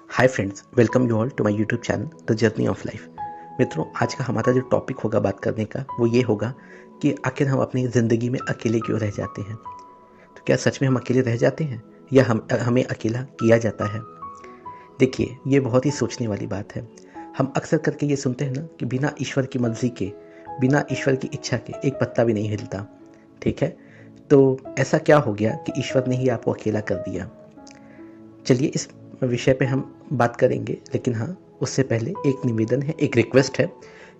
Hi friends, welcome you all to my YouTube channel the journey of life. मित्रों, आज का हमारा जो टॉपिक होगा बात करने का वो ये होगा कि आखिर हम अपनी ज़िंदगी में अकेले क्यों रह जाते हैं। तो क्या सच में हम अकेले रह जाते हैं या हमें अकेला किया जाता है। देखिए, ये बहुत ही सोचने वाली बात है। हम अक्सर करके ये सुनते हैं ना कि बिना ईश्वर की मर्जी के, बिना ईश्वर की इच्छा के एक पत्ता भी नहीं हिलता। ठीक है, तो ऐसा क्या हो गया कि ईश्वर ने ही आपको अकेला कर दिया। चलिए इस विषय पे हम बात करेंगे, लेकिन हाँ, उससे पहले एक निवेदन है, एक रिक्वेस्ट है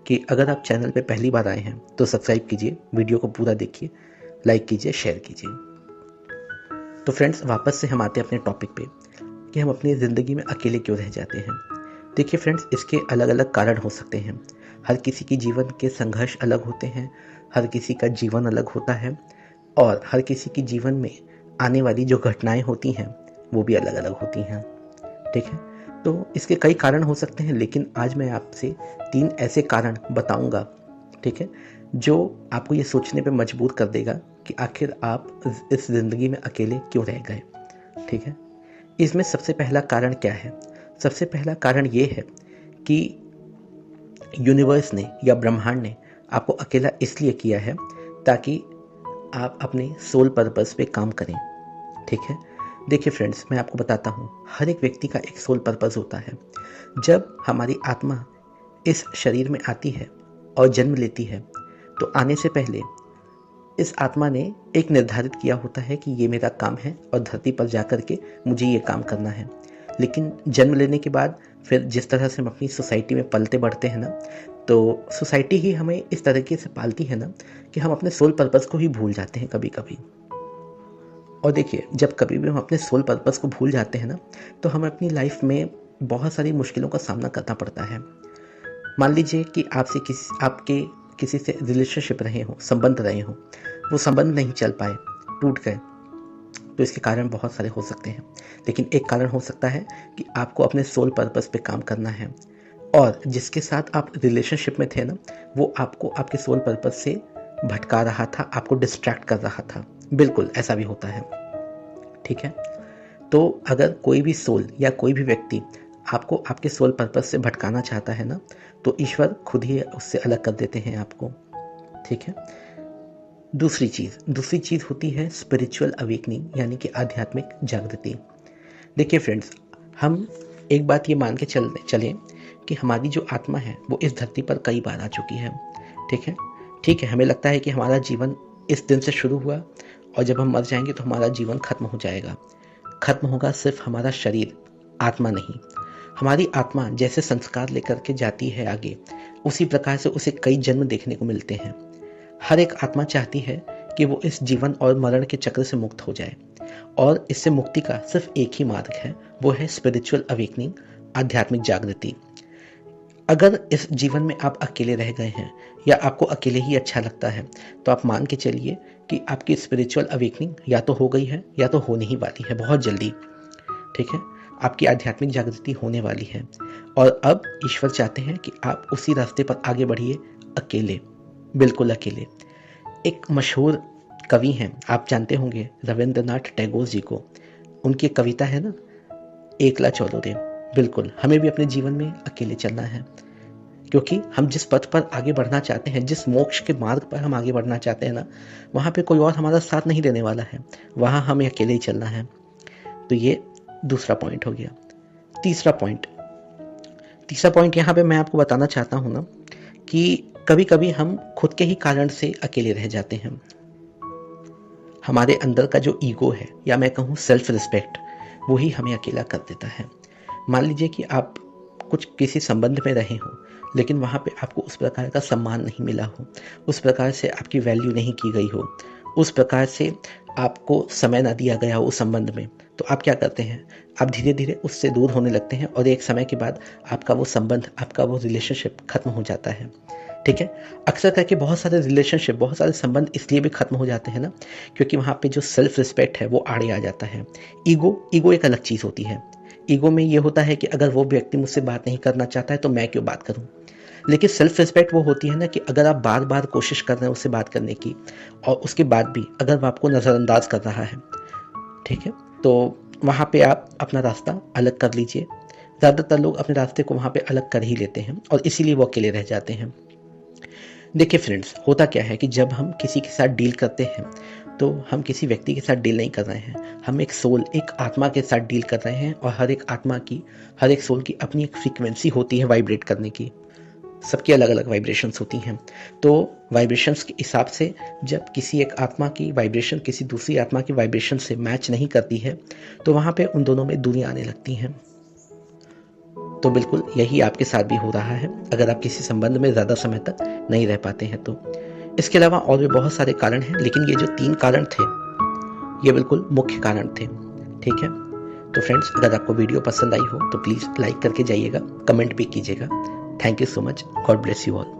कि अगर आप चैनल पे पहली बार आए हैं तो सब्सक्राइब कीजिए, वीडियो को पूरा देखिए, लाइक कीजिए, शेयर कीजिए। तो फ्रेंड्स, वापस से हम आते हैं अपने टॉपिक पे कि हम अपनी ज़िंदगी में अकेले क्यों रह जाते हैं। देखिए फ्रेंड्स, इसके अलग अलग कारण हो सकते हैं। हर किसी की जीवन के संघर्ष अलग होते हैं, हर किसी का जीवन अलग होता है और हर किसी की जीवन में आने वाली जो घटनाएं होती हैं वो भी अलग अलग होती हैं। ठीक है, तो इसके कई कारण हो सकते हैं, लेकिन आज मैं आपसे 3 ऐसे कारण बताऊंगा, ठीक है, जो आपको ये सोचने पे मजबूर कर देगा कि आखिर आप इस ज़िंदगी में अकेले क्यों रह गए। ठीक है, इसमें सबसे पहला कारण क्या है? सबसे पहला कारण ये है कि यूनिवर्स ने या ब्रह्मांड ने आपको अकेला इसलिए किया है ताकि आप अपने सोल पर्पस पे काम करें। ठीक है, देखिए फ्रेंड्स, मैं आपको बताता हूँ, हर एक व्यक्ति का एक सोल पर्पस होता है। जब हमारी आत्मा इस शरीर में आती है और जन्म लेती है तो आने से पहले इस आत्मा ने एक निर्धारित किया होता है कि ये मेरा काम है और धरती पर जाकर के मुझे ये काम करना है। लेकिन जन्म लेने के बाद फिर जिस तरह से हम अपनी सोसाइटी में पलते बढ़ते हैं ना, तो सोसाइटी ही हमें इस तरीके से पालती है ना कि हम अपने सोल पर्पस को ही भूल जाते हैं कभी कभी। और देखिए, जब कभी भी हम अपने सोल पर्पस को भूल जाते हैं ना, तो हमें अपनी लाइफ में बहुत सारी मुश्किलों का सामना करना पड़ता है। मान लीजिए कि आपके किसी से रिलेशनशिप रहे हो, संबंध रहे हो, वो संबंध नहीं चल पाए, टूट गए, तो इसके कारण बहुत सारे हो सकते हैं। लेकिन एक कारण हो सकता है कि आपको अपने सोल पर्पस पे काम करना है और जिसके साथ आप रिलेशनशिप में थे ना, वो आपको आपके सोल पर्पस से भटका रहा था, आपको डिस्ट्रैक्ट कर रहा था। बिल्कुल ऐसा भी होता है। ठीक है, तो अगर कोई भी सोल या कोई भी व्यक्ति आपको आपके सोल पर्पस से भटकाना चाहता है ना, तो ईश्वर खुद ही उससे अलग कर देते हैं आपको। ठीक है, दूसरी चीज़ होती है स्पिरिचुअल अवेकनिंग, यानी कि आध्यात्मिक जागृति। देखिए फ्रेंड्स, हम एक बात ये मान के चलें कि हमारी जो आत्मा है वो इस धरती पर कई बार आ चुकी है। ठीक है, हमें लगता है कि हमारा जीवन इस दिन से शुरू हुआ और जब हम मर जाएंगे तो हमारा जीवन खत्म हो जाएगा। खत्म होगा सिर्फ हमारा शरीर, आत्मा नहीं। हमारी आत्मा जैसे संस्कार लेकर के जाती है आगे, उसी प्रकार से उसे कई जन्म देखने को मिलते हैं। हर एक आत्मा चाहती है कि वो इस जीवन और मरण के चक्र से मुक्त हो जाए और इससे मुक्ति का सिर्फ एक ही मार्ग है, वो है स्पिरिचुअल अवेकनिंग, आध्यात्मिक जागृति। अगर इस जीवन में आप अकेले रह गए हैं या आपको अकेले ही अच्छा लगता है, तो आप मान के चलिए कि आपकी स्पिरिचुअल अवेकनिंग या तो हो गई है या तो होने ही वाली है बहुत जल्दी। ठीक है, आपकी आध्यात्मिक जागृति होने वाली है और अब ईश्वर चाहते हैं कि आप उसी रास्ते पर आगे बढ़िए, अकेले, बिल्कुल अकेले। एक मशहूर कवि हैं, आप जानते होंगे, रविंद्रनाथ टैगोर जी को। उनकी कविता है ना, एकला चलो रे। बिल्कुल हमें भी अपने जीवन में अकेले चलना है, क्योंकि हम जिस पथ पर आगे बढ़ना चाहते हैं, जिस मोक्ष के मार्ग पर हम आगे बढ़ना चाहते हैं ना, वहाँ पे कोई और हमारा साथ नहीं देने वाला है, वहाँ हमें अकेले ही चलना है। तो ये दूसरा पॉइंट हो गया। तीसरा पॉइंट यहाँ पे मैं आपको बताना चाहता हूँ ना कि कभी कभी हम खुद के ही कारण से अकेले रह जाते हैं। हमारे अंदर का जो ईगो है, या मैं कहूँ सेल्फ रिस्पेक्ट, वो ही हमें अकेला कर देता है। मान लीजिए कि आप कुछ किसी संबंध में रहे हो, लेकिन वहाँ पे आपको उस प्रकार का सम्मान नहीं मिला हो, उस प्रकार से आपकी वैल्यू नहीं की गई हो, उस प्रकार से आपको समय ना दिया गया हो उस संबंध में, तो आप क्या करते हैं? आप धीरे धीरे उससे दूर होने लगते हैं और एक समय के बाद आपका वो संबंध, आपका वो रिलेशनशिप खत्म हो जाता है। ठीक है, अक्सर करके बहुत सारे रिलेशनशिप, बहुत सारे संबंध इसलिए भी खत्म हो जाते हैं ना, क्योंकि वहाँ पे जो सेल्फ रिस्पेक्ट है वो आड़े आ जाता है। ईगो एक अलग चीज़ होती है। ईगो में ये होता है कि अगर वो व्यक्ति मुझसे बात नहीं करना चाहता है तो मैं क्यों बात करूं। लेकिन सेल्फ रिस्पेक्ट वो होती है ना कि अगर आप बार बार कोशिश कर रहे हैं उससे बात करने की और उसके बाद भी अगर वो आपको नज़रअंदाज कर रहा है, ठीक है, तो वहाँ पे आप अपना रास्ता अलग कर लीजिए, ज़्यादातर लोग अपने रास्ते को वहाँ पे अलग कर ही लेते हैं और इसीलिए वो अकेले रह जाते हैं। देखिए फ्रेंड्स, होता क्या है कि जब हम किसी के साथ डील करते हैं तो हम किसी व्यक्ति के साथ डील नहीं कर रहे हैं, हम एक सोल, एक आत्मा के साथ डील कर रहे हैं। और हर एक आत्मा की, हर एक सोल की अपनी एक फ्रीक्वेंसी होती है वाइब्रेट करने की। सबकी अलग अलग वाइब्रेशंस होती हैं। तो वाइब्रेशंस के हिसाब से जब किसी एक आत्मा की वाइब्रेशन किसी दूसरी आत्मा की वाइब्रेशन से मैच नहीं करती है तो वहाँ पे उन दोनों में दूरियां आने लगती हैं। तो बिल्कुल यही आपके साथ भी हो रहा है अगर आप किसी संबंध में ज़्यादा समय तक नहीं रह पाते हैं तो। इसके अलावा और भी बहुत सारे कारण हैं, लेकिन ये जो 3 कारण थे ये बिल्कुल मुख्य कारण थे। ठीक है, तो फ्रेंड्स, अगर आपको वीडियो पसंद आई हो तो प्लीज़ लाइक करके जाइएगा, कमेंट भी कीजिएगा। Thank you so much. God bless you all.